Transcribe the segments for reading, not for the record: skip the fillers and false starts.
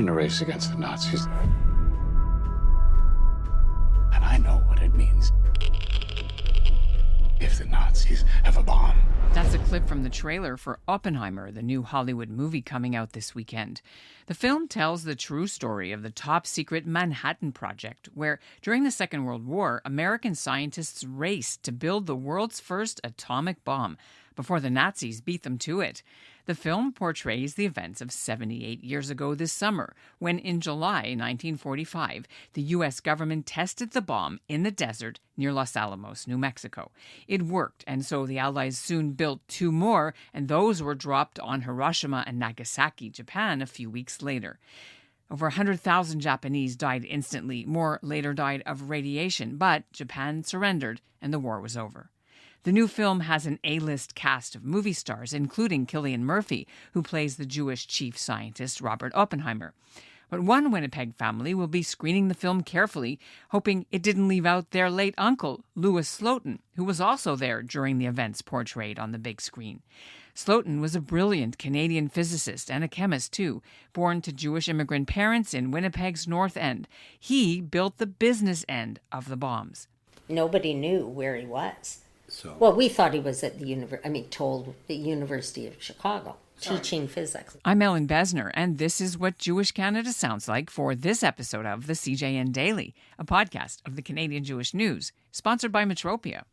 in a race against the Nazis. And I know what it means if the Nazis have a bomb. That's a clip from the trailer for Oppenheimer, the new Hollywood movie coming out this weekend. The film tells the true story of the top-secret Manhattan Project, where during the Second World War, American scientists raced to build the world's first atomic bomb before the Nazis beat them to it. The film portrays the events of 78 years ago this summer, when in July 1945, the U.S. government tested the bomb in the desert near Los Alamos, New Mexico. It worked, and so the Allies soon built two more, and those were dropped on Hiroshima and Nagasaki, Japan, a few weeks later. Over 100,000 Japanese died instantly. More later died of radiation, but Japan surrendered, and the war was over. The new film has an A-list cast of movie stars, including Cillian Murphy, who plays the Jewish chief scientist Robert Oppenheimer. But one Winnipeg family will be screening the film carefully, hoping it didn't leave out their late uncle, Louis Slotin, who was also there during the events portrayed on the big screen. Slotin was a brilliant Canadian physicist and a chemist, too, born to Jewish immigrant parents in Winnipeg's North End. He built the business end of the bombs. Nobody knew where he was. So, Well, we thought he was at the University of Chicago, teaching physics. I'm Ellen Besner, and this is what Jewish Canada sounds like for this episode of the CJN Daily, a podcast of the Canadian Jewish News, sponsored by Metropia.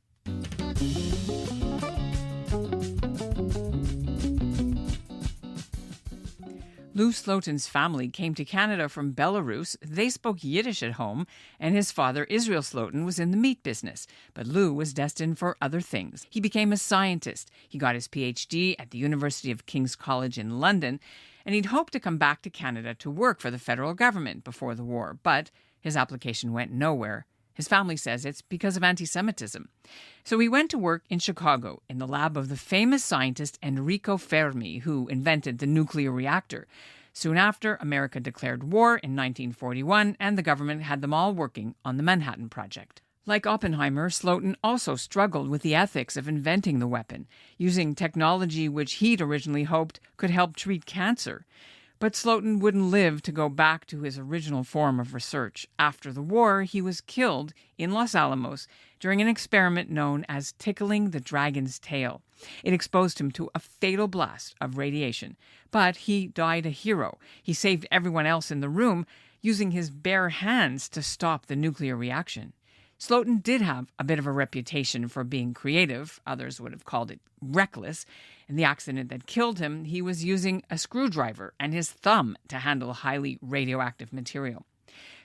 Lou Slotin's family came to Canada from Belarus. They spoke Yiddish at home, and his father, Israel Slotin, was in the meat business. But Lou was destined for other things. He became a scientist. He got his PhD at the University of King's College in London, and he'd hoped to come back to Canada to work for the federal government before the war. But his application went nowhere. His family says it's because of anti-Semitism. So he went to work in Chicago in the lab of the famous scientist Enrico Fermi, who invented the nuclear reactor. Soon after, America declared war in 1941, and the government had them all working on the Manhattan Project. Like Oppenheimer, Slotin also struggled with the ethics of inventing the weapon, using technology which he'd originally hoped could help treat cancer. But Slotin wouldn't live to go back to his original form of research. After the war, he was killed in Los Alamos during an experiment known as tickling the dragon's tail. It exposed him to a fatal blast of radiation. But he died a hero. He saved everyone else in the room, using his bare hands to stop the nuclear reaction. Slotin did have a bit of a reputation for being creative. Others would have called it reckless. In the accident that killed him, he was using a screwdriver and his thumb to handle highly radioactive material.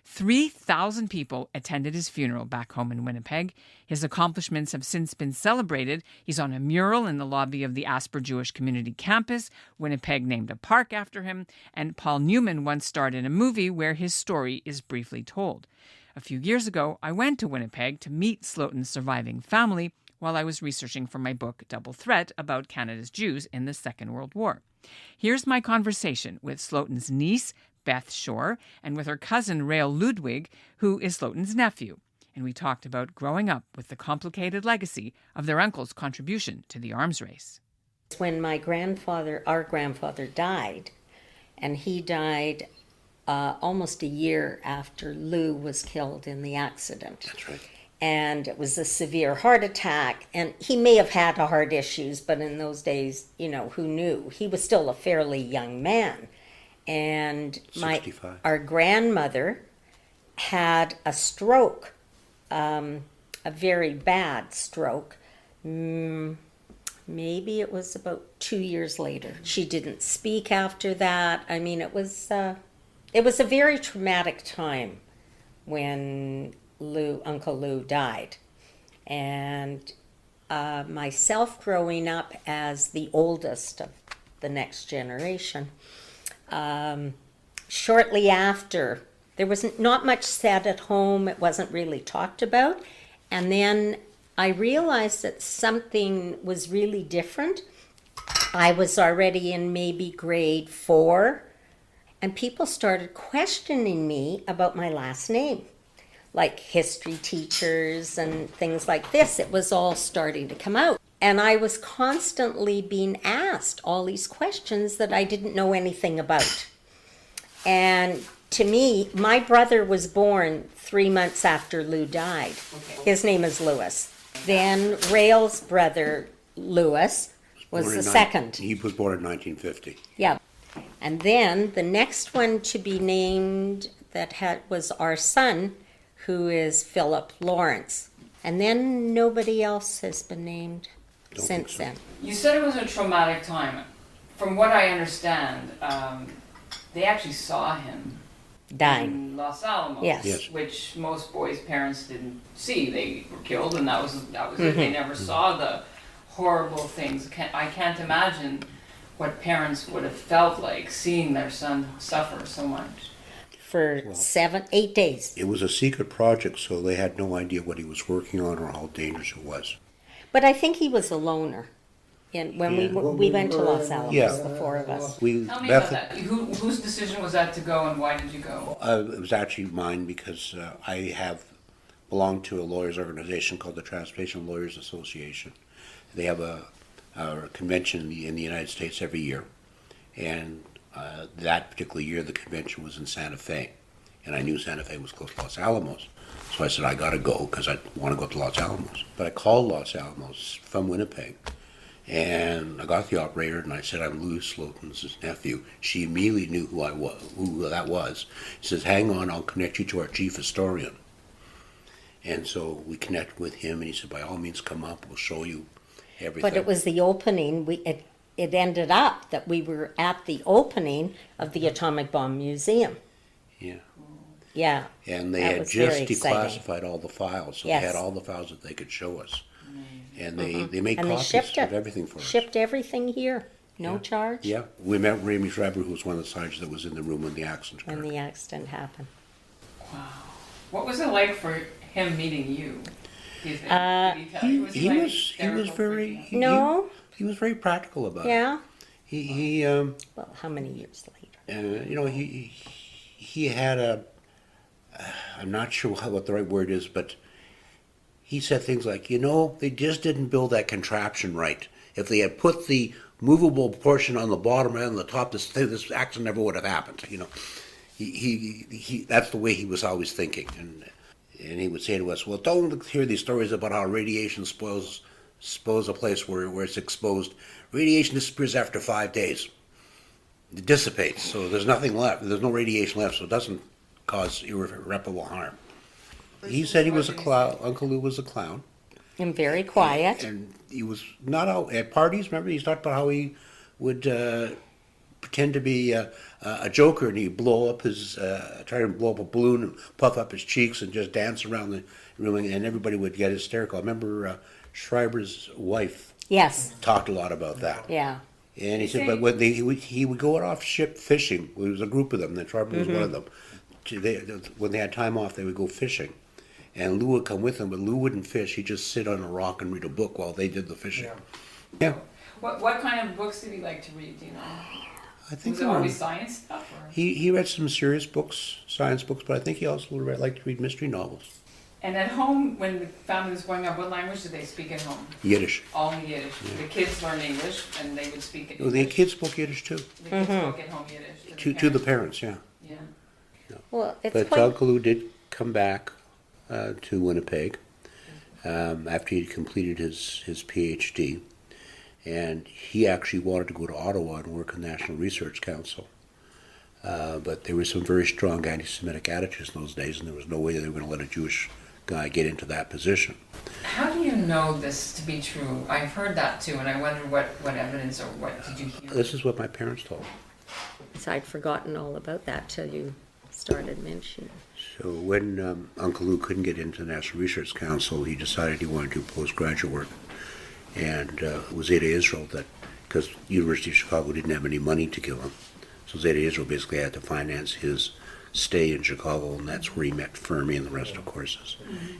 3,000 people attended his funeral back home in Winnipeg. His accomplishments have since been celebrated. He's on a mural in the lobby of the Asper Jewish Community Campus. Winnipeg named a park after him. And Paul Newman once starred in a movie where his story is briefly told. A few years ago, I went to Winnipeg to meet Slotin's surviving family while I was researching for my book, Double Threat, about Canada's Jews in the Second World War. Here's my conversation with Slotin's niece, Beth Shore, and with her cousin, Rael Ludwig, who is Slotin's nephew. And we talked about growing up with the complicated legacy of their uncle's contribution to the arms race. When our grandfather died, and he died almost a year after Lou was killed in the accident. That's right. And it was a severe heart attack, and he may have had heart issues, but in those days, who knew? He was still a fairly young man. And 65. Our grandmother had a stroke, a very bad stroke. Maybe it was about 2 years later. She didn't speak after that. I mean, it was a very traumatic time when Uncle Lou died. And myself growing up as the oldest of the next generation, shortly after, there was not much said at home. It wasn't really talked about. And then I realized that something was really different. I was already in maybe grade 4, and people started questioning me about my last name. Like history teachers and things like this. It was all starting to come out. And I was constantly being asked all these questions that I didn't know anything about. And to me, my brother was born 3 months after Lou died. Okay. His name is Louis. Then Rail's brother, Louis, was Born the in second. He was born in 1950. Yeah. And then the next one to be named was our son, who is Philip Lawrence. And then nobody else has been named Don't since think so. then. You said it was a traumatic time. From what I understand, they actually saw him Dying. in Los Alamos, Yes. Yes. which most boys' parents didn't see. They were killed, and that was it. They never saw the horrible things. I can't imagine what parents would have felt like seeing their son suffer so much. For 8 days. It was a secret project, so they had no idea what he was working on or how dangerous it was. But I think he was a loner. When Yeah. we went to Los Alamos, Yeah. the four of us. Tell me about that. Whose decision was that to go, and why did you go? It was actually mine because I belonged to a lawyers' organization called the Transportation Lawyers Association. They have a convention in the United States every year, and that particular year the convention was in Santa Fe, and I knew Santa Fe was close to Los Alamos, so I said I got to go because I want to go to Los Alamos. But I called Los Alamos from Winnipeg, and I got the operator and I said, I'm Louis Slotin's nephew. She immediately knew who that was. She says, hang on, I'll connect you to our chief historian. And so we connected with him, and he said, by all means come up, we'll show you everything. But it was the opening. It ended up that we were at the opening of the Atomic Bomb Museum. Yeah. Yeah. And they That had was very just exciting. declassified all the files, so Yes. they had all the files that they could show us. And they made And they copies shipped it. of everything for us. Shipped everything here. No Yeah. charge. Yeah, we met Ramey Schreiber, who was one of the sergeants that was in the room when the accident When occurred. the accident happened. Wow. What was it like for him meeting you? Do you think? Uh, Did he tell you? He like was hysterical, very freaking out? No. he was very practical about it. Yeah. He Well, how many years later? he had I'm not sure what the right word is, but he said things like, they just didn't build that contraption right. If they had put the movable portion on the bottom and on the top, this accident never would have happened. He that's the way he was always thinking, and he would say to us, well, don't hear these stories about how radiation spoils a place where it's exposed. Radiation disappears after 5 days. It dissipates, so there's nothing left. There's no radiation left, so it doesn't cause irreparable harm. He said he was a clown. Uncle Lou was a clown. And very quiet. And he was not out at parties. Remember, he talked about how he would pretend to be a joker, and he'd blow up try to blow up a balloon and puff up his cheeks and just dance around the room, and everybody would get hysterical. I remember Schreiber's wife Yes. talked a lot about that. Yeah. And he said, but when he would go off ship fishing. There was a group of them. That Schreiber was one of them. When they had time off, they would go fishing. And Lou would come with them, but Lou wouldn't fish. He'd just sit on a rock and read a book while they did the fishing. Yeah. What kind of books did he like to read? Do you know? I think Was it always science stuff? Or? he read some serious books, science books, but I think he also liked to read mystery novels. And at home, when the family was growing up, what language did they speak at home? Yiddish. All in Yiddish. The kids learned English, and they would speak Oh, the kids spoke Yiddish too. The kids spoke at home Yiddish. To the parents, yeah. Yeah. Well, it's But quite. Uncle Lou did come back to Winnipeg after he'd completed his PhD. And he actually wanted to go to Ottawa and work in the National Research Council. But there were some very strong anti-Semitic attitudes in those days, and there was no way they were going to let a Jewish guy get into that position. How do you know this to be true? I've heard that too, and I wonder what evidence or what did you hear? This is what my parents told me. So I'd forgotten all about that till you started mentioning. So when Uncle Lou couldn't get into the National Research Council, he decided he wanted to do postgraduate work. And it was Zeta Israel because University of Chicago didn't have any money to give him. So Zeta Israel basically had to finance his stay in Chicago, and that's where he met Fermi, and the rest, of course, is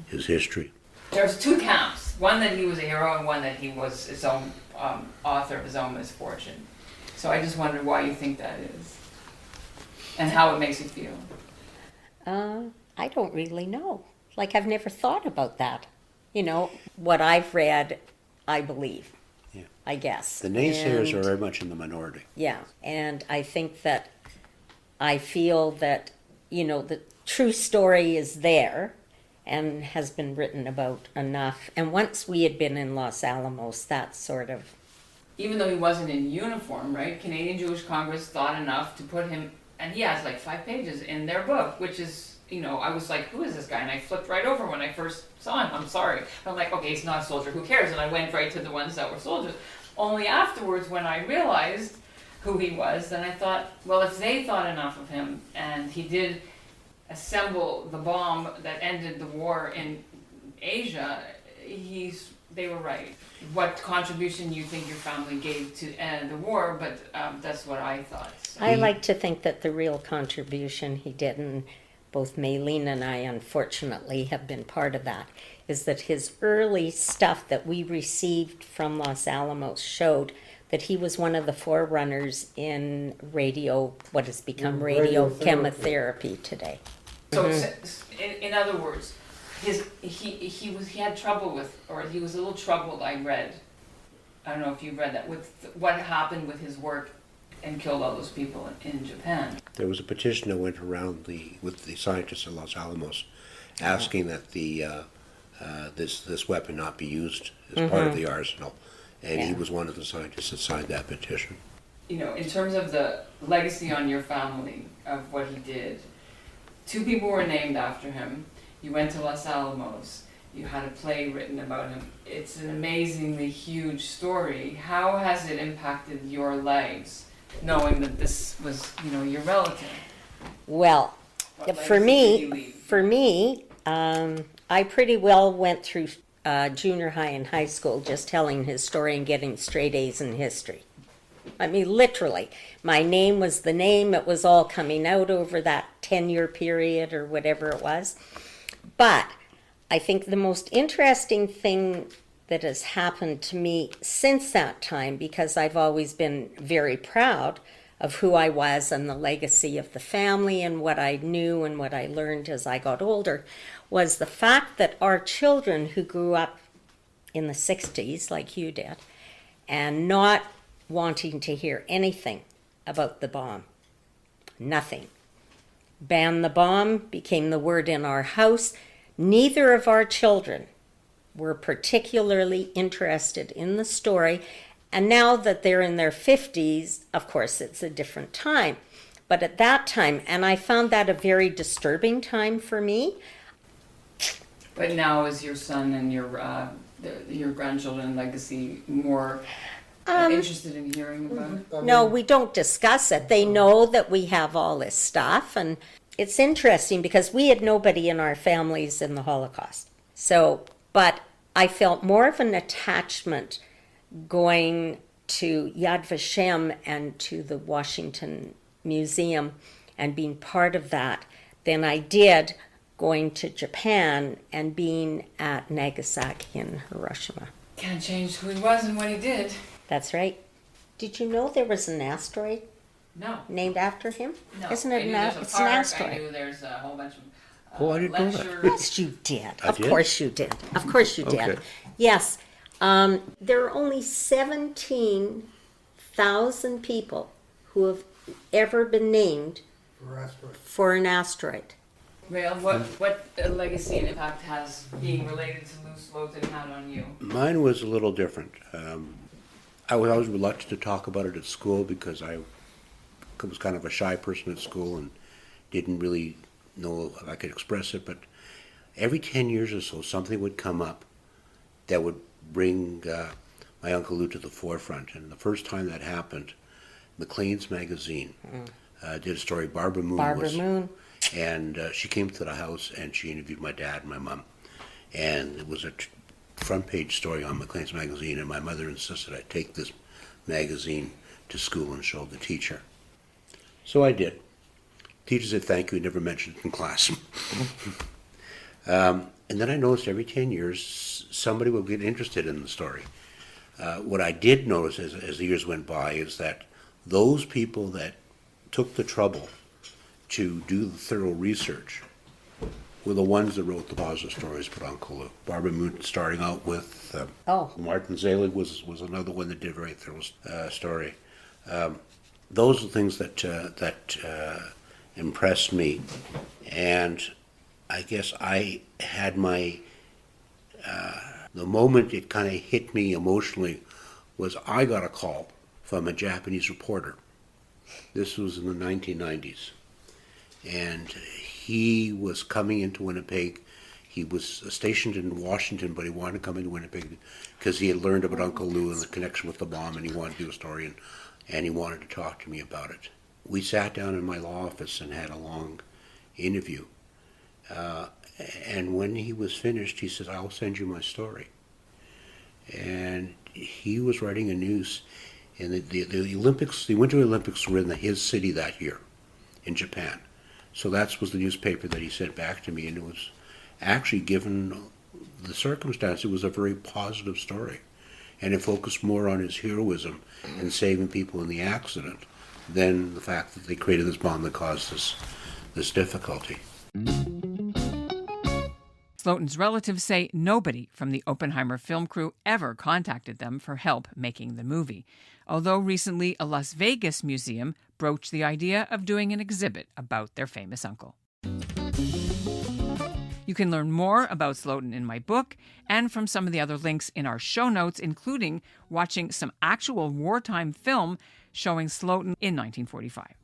his history. There's two camps. One that he was a hero, and one that he was his own author of his own misfortune. So I just wondered why you think that is, and how it makes you feel. I don't really know. Like, I've never thought about that. What I've read, I believe. Yeah. I guess. The naysayers And- are very much in the minority. Yeah, and I think that I feel that, the true story is there and has been written about enough. And once we had been in Los Alamos, that sort of... Even though he wasn't in uniform, right? Canadian Jewish Congress thought enough to put him, and he has like 5 pages in their book, which is, I was like, who is this guy? And I flipped right over when I first saw him. I'm sorry. I'm like, okay, he's not a soldier. Who cares? And I went right to the ones that were soldiers. Only afterwards, when I realized who he was, then I thought, well, if they thought enough of him, and he did assemble the bomb that ended the war in Asia, they were right. What contribution you think your family gave to end the war, but that's what I thought. So. I like to think that the real contribution he did, and both Maylene and I unfortunately have been part of that, is that his early stuff that we received from Los Alamos showed that he was one of the forerunners in what has become radiochemotherapy today. So, in other words, he had trouble with, or he was a little troubled. I read. I don't know if you read that, with what happened with his work and killed all those people in Japan. There was a petition that went around with the scientists at Los Alamos, asking that this weapon not be used as part of the arsenal. And he was one of the scientists that signed that petition. In terms of the legacy on your family of what he did, 2 people were named after him. You went to Los Alamos. You had a play written about him. It's an amazingly huge story. How has it impacted your lives, knowing that this was, your relative? Well, for me, I pretty well went through junior high and high school just telling his story and getting straight A's in history. I mean, literally, my name was the name. It was all coming out over that 10-year period or whatever it was. But I think the most interesting thing that has happened to me since that time, because I've always been very proud of who I was and the legacy of the family and what I knew and what I learned as I got older, was the fact that our children who grew up in the 60s, like you did, and not wanting to hear anything about the bomb, nothing. Ban the bomb became the word in our house. Neither of our children were particularly interested in the story. And now that they're in their 50s, of course, it's a different time. But at that time, and I found that a very disturbing time for me. But now is your son and your grandchildren legacy more interested in hearing about it? No, we don't discuss it. They know that we have all this stuff, and it's interesting because we had nobody in our families in the Holocaust. So, but I felt more of an attachment going to Yad Vashem and to the Washington Museum and being part of that than I did going to Japan and being at Nagasaki and Hiroshima. Can't change who he was and what he did. That's right. Did you know there was an asteroid No. named after him? No. Isn't it it's an I asteroid? knew there's a whole bunch of I didn't know that. lectures. Yes, you did. I Of did? course you did. Of course you did. Okay. Yes. There are only 17,000 people who have ever been named for an asteroid. Rael, what legacy and impact has being related to Lou Slotin had on you? Mine was a little different. I was always reluctant to talk about it at school because I was kind of a shy person at school and didn't really know if I could express it. But every 10 years or so, something would come up that would bring my Uncle Lou to the forefront. And the first time that happened, Maclean's magazine did a story. Barbara Moon. And she came to the house and she interviewed my dad and my mom. And it was a front page story on Maclean's magazine, and my mother insisted I take this magazine to school and show the teacher. So I did. Teacher said thank you, never mentioned it in class. And then I noticed every 10 years somebody would get interested in the story. What I did notice as the years went by is that those people that took the trouble to do the thorough research were the ones that wrote the positive stories about Uncle Lou. Barbara Moon starting out with Martin Zelig was another one that did a very thorough story. Those are things that impressed me. And I guess I had my, the moment it kind of hit me emotionally was I got a call from a Japanese reporter. This was in the 1990s. And he was coming into Winnipeg. He was stationed in Washington, but he wanted to come into Winnipeg because he had learned about Uncle Lou and the connection with the bomb, and he wanted to do a story, and he wanted to talk to me about it. We sat down in my law office and had a long interview. And when he was finished, he said, "I'll send you my story." And he was writing a news, and the Olympics, the Winter Olympics were in his city that year, in Japan. So that was the newspaper that he sent back to me, and it was actually, given the circumstance, it was a very positive story. And it focused more on his heroism and saving people in the accident than the fact that they created this bomb that caused this difficulty. Slotin's relatives say nobody from the Oppenheimer film crew ever contacted them for help making the movie, although recently a Las Vegas museum broached the idea of doing an exhibit about their famous uncle. You can learn more about Slotin in my book and from some of the other links in our show notes, including watching some actual wartime film showing Slotin in 1945.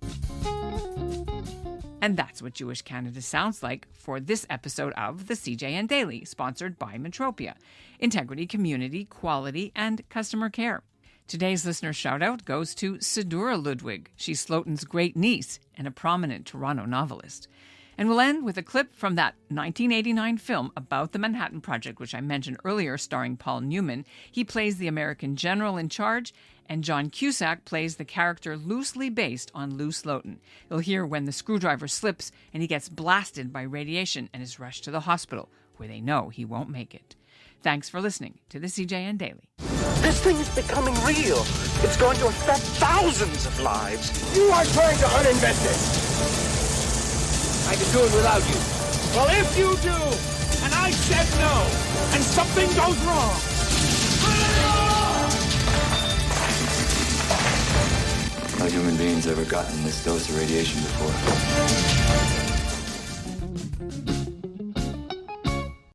And that's what Jewish Canada sounds like for this episode of the CJN Daily, sponsored by Metropia. Integrity, community, quality, and customer care. Today's listener shout-out goes to Sidura Ludwig. She's Slotin's great niece and a prominent Toronto novelist. And we'll end with a clip from that 1989 film about the Manhattan Project, which I mentioned earlier, starring Paul Newman. He plays the American general in charge, and John Cusack plays the character loosely based on Lou Slotin. You'll hear when the screwdriver slips and he gets blasted by radiation and is rushed to the hospital, where they know he won't make it. Thanks for listening to the CJN Daily. This thing is becoming real. It's going to affect thousands of lives. You are trying to uninvest it. I can do it without you. Well, if you do, and I said no, and something goes wrong. No human being's ever gotten this dose of radiation before.